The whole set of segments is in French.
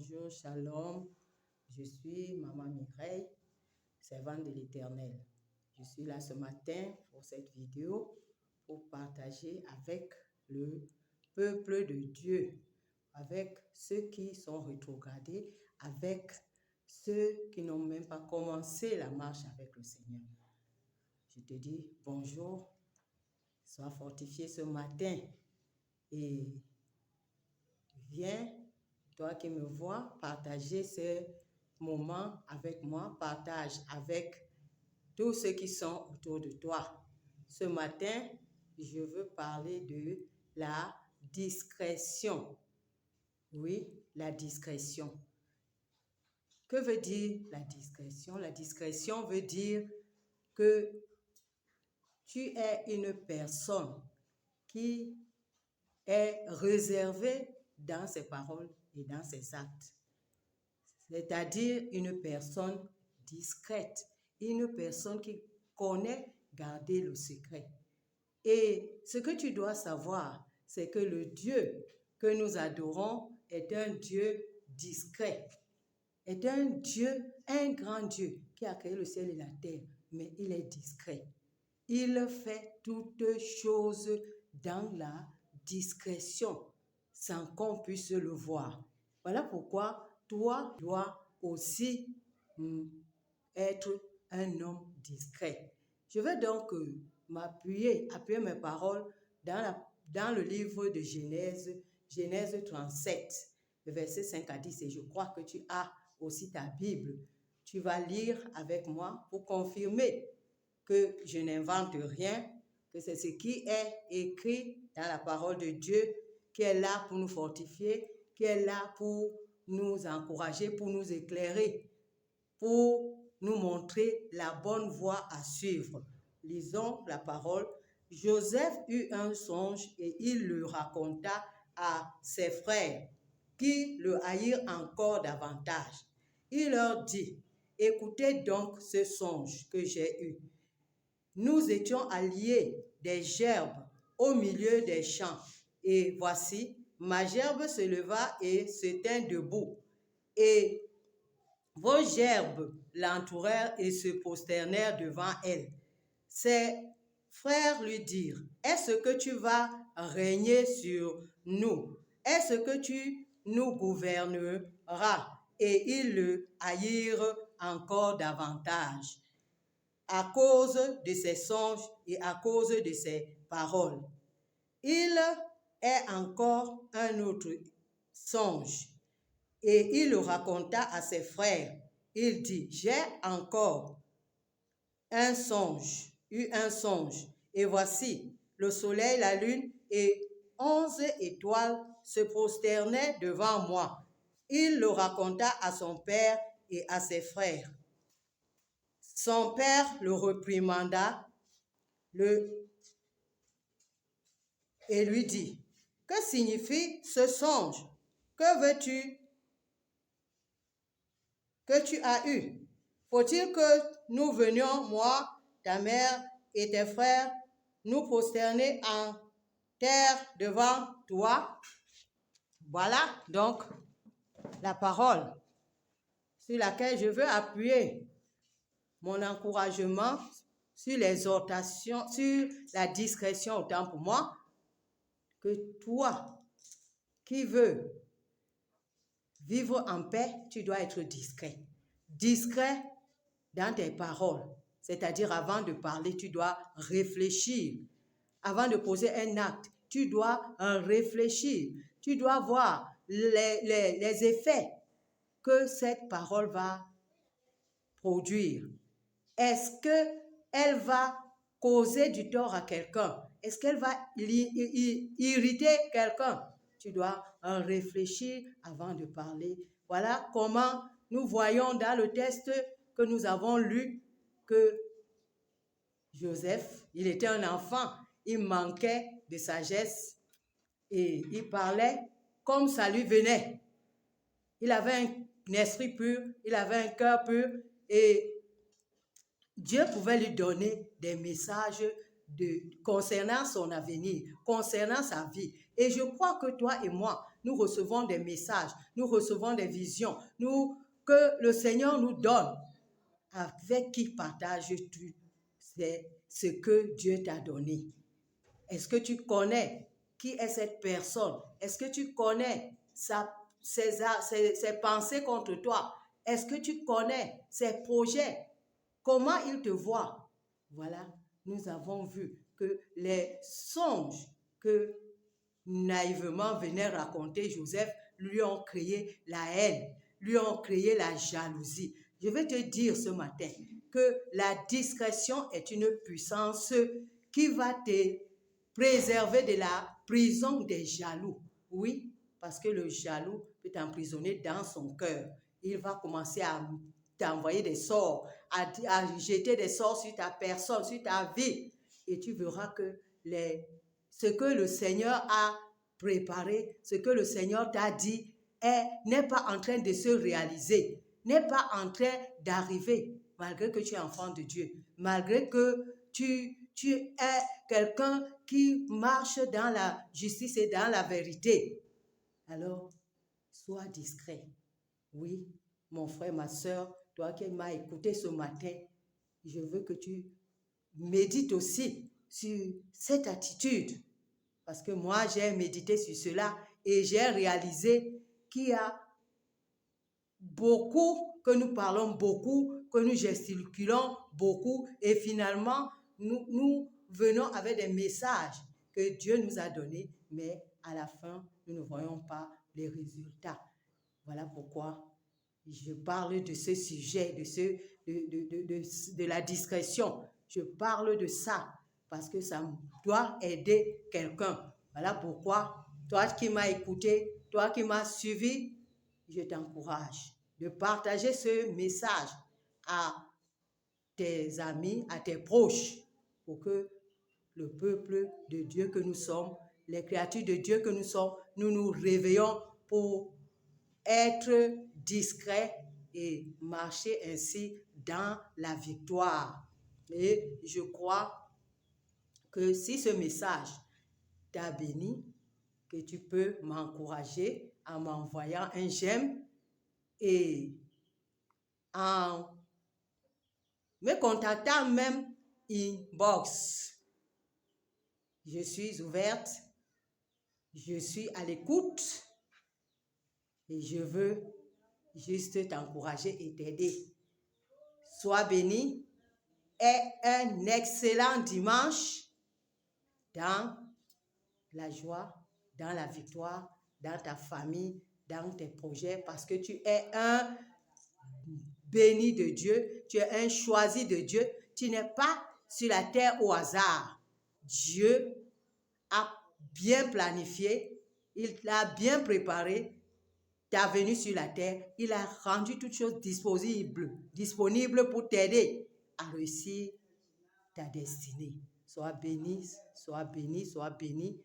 Bonjour, shalom. Je suis Maman Mireille, servante de l'Éternel. Je suis là ce matin pour cette vidéo pour partager avec le peuple de Dieu, avec ceux qui sont rétrogradés, avec ceux qui n'ont même pas commencé la marche avec le Seigneur. Je te dis bonjour, sois fortifié ce matin et viens, toi qui me vois, partager ce moment avec moi, partage avec tous ceux qui sont autour de toi. Ce matin, je veux parler de la discrétion. Oui, la discrétion. Que veut dire la discrétion? La discrétion veut dire que tu es une personne qui est réservée dans ses paroles et dans ses actes. C'est-à-dire une personne discrète, une personne qui connaît garder le secret. Et ce que tu dois savoir, c'est que le Dieu que nous adorons est un Dieu discret, est un Dieu, un grand Dieu qui a créé le ciel et la terre, mais il est discret. Il fait toutes choses dans la discrétion, sans qu'on puisse le voir. Voilà pourquoi toi dois aussi être un homme discret. Je vais donc appuyer mes paroles dans le livre de Genèse, Genèse 37, versets 5 à 10. Et je crois que tu as aussi ta Bible. Tu vas lire avec moi pour confirmer que je n'invente rien, que c'est ce qui est écrit dans la parole de Dieu, qui est là pour nous fortifier, qui est là pour nous encourager, pour nous éclairer, pour nous montrer la bonne voie à suivre. Lisons la parole. Joseph eut un songe et il le raconta à ses frères, qui le haïrent encore davantage. Il leur dit, écoutez donc ce songe que j'ai eu. Nous étions alliés des gerbes au milieu des champs, et voici, ma gerbe se leva et se tint debout, et vos gerbes l'entourèrent et se prosternèrent devant elle. Ses frères lui dirent, est-ce que tu vas régner sur nous? Est-ce que tu nous gouverneras? Et ils le haïrent encore davantage à cause de ses songes et à cause de ses paroles. Il est encore un autre songe et il le raconta à ses frères. Il dit, j'ai encore eu un songe, et voici, le soleil, la lune et 11 étoiles se prosternaient devant moi. Il le raconta à son père et à ses frères. Son père le réprimanda et lui dit, que signifie ce songe? Que veux-tu que tu as eu? Faut-il que nous venions, moi, ta mère et tes frères, nous prosterner en terre devant toi? Voilà donc la parole sur laquelle je veux appuyer mon encouragement, sur l'exhortation, sur la discrétion autant pour moi, que toi qui veux vivre en paix, tu dois être discret. Discret dans tes paroles, c'est-à-dire avant de parler, tu dois réfléchir. Avant de poser un acte, tu dois réfléchir. Tu dois voir les effets que cette parole va produire. Est-ce qu'elle va causer du tort à quelqu'un? Est-ce qu'elle va irriter quelqu'un? Tu dois réfléchir avant de parler. Voilà comment nous voyons dans le texte que nous avons lu que Joseph, il était un enfant, il manquait de sagesse et il parlait comme ça lui venait. Il avait un esprit pur, il avait un cœur pur et Dieu pouvait lui donner des messages concernant son avenir, concernant sa vie. Et je crois que toi et moi, nous recevons des messages, nous recevons des visions, que le Seigneur nous donne. Avec qui partages-tu ce que Dieu t'a donné? Est-ce que tu connais qui est cette personne? Est-ce que tu connais ses pensées contre toi? Est-ce que tu connais ses projets? Comment il te voit? Voilà, nous avons vu que les songes que naïvement venait raconter Joseph lui ont créé la haine, lui ont créé la jalousie. Je vais te dire ce matin que la discrétion est une puissance qui va te préserver de la prison des jaloux. Oui, parce que le jaloux peut t'emprisonner dans son cœur. Il va commencer à t'envoyer des sorts, à jeter des sorts sur ta personne, sur ta vie. Et tu verras que ce que le Seigneur a préparé, ce que le Seigneur t'a dit, n'est pas en train de se réaliser, n'est pas en train d'arriver, malgré que tu es enfant de Dieu, malgré que tu es quelqu'un qui marche dans la justice et dans la vérité. Alors, sois discret. Oui, mon frère, ma soeur, toi qui m'as écouté ce matin, je veux que tu médites aussi sur cette attitude. Parce que moi, j'ai médité sur cela et j'ai réalisé qu'il y a beaucoup, que nous parlons beaucoup, que nous gesticulons beaucoup et finalement, nous venons avec des messages que Dieu nous a donnés, mais à la fin, nous ne voyons pas les résultats. Voilà pourquoi je parle de ce sujet, de la discrétion. Je parle de ça parce que ça doit aider quelqu'un. Voilà pourquoi, toi qui m'as écouté, toi qui m'as suivi, je t'encourage de partager ce message à tes amis, à tes proches, pour que le peuple de Dieu que nous sommes, les créatures de Dieu que nous sommes, nous nous réveillons pour être discrets et marcher ainsi dans la victoire. Et je crois que si ce message t'a béni, que tu peux m'encourager en m'envoyant un j'aime et en me contactant même inbox. Je suis ouverte, je suis à l'écoute et je veux juste t'encourager et t'aider. Sois béni et un excellent dimanche dans la joie, dans la victoire, dans ta famille, dans tes projets, parce que tu es un béni de Dieu, tu es un choisi de Dieu, tu n'es pas sur la terre au hasard. Dieu a bien planifié, il l'a bien préparé, ta venue sur la terre, il a rendu toutes choses disponibles pour t'aider à réussir ta destinée. Sois béni, sois béni, sois béni.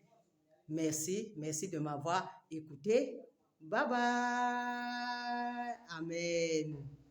Merci de m'avoir écouté. Bye bye. Amen.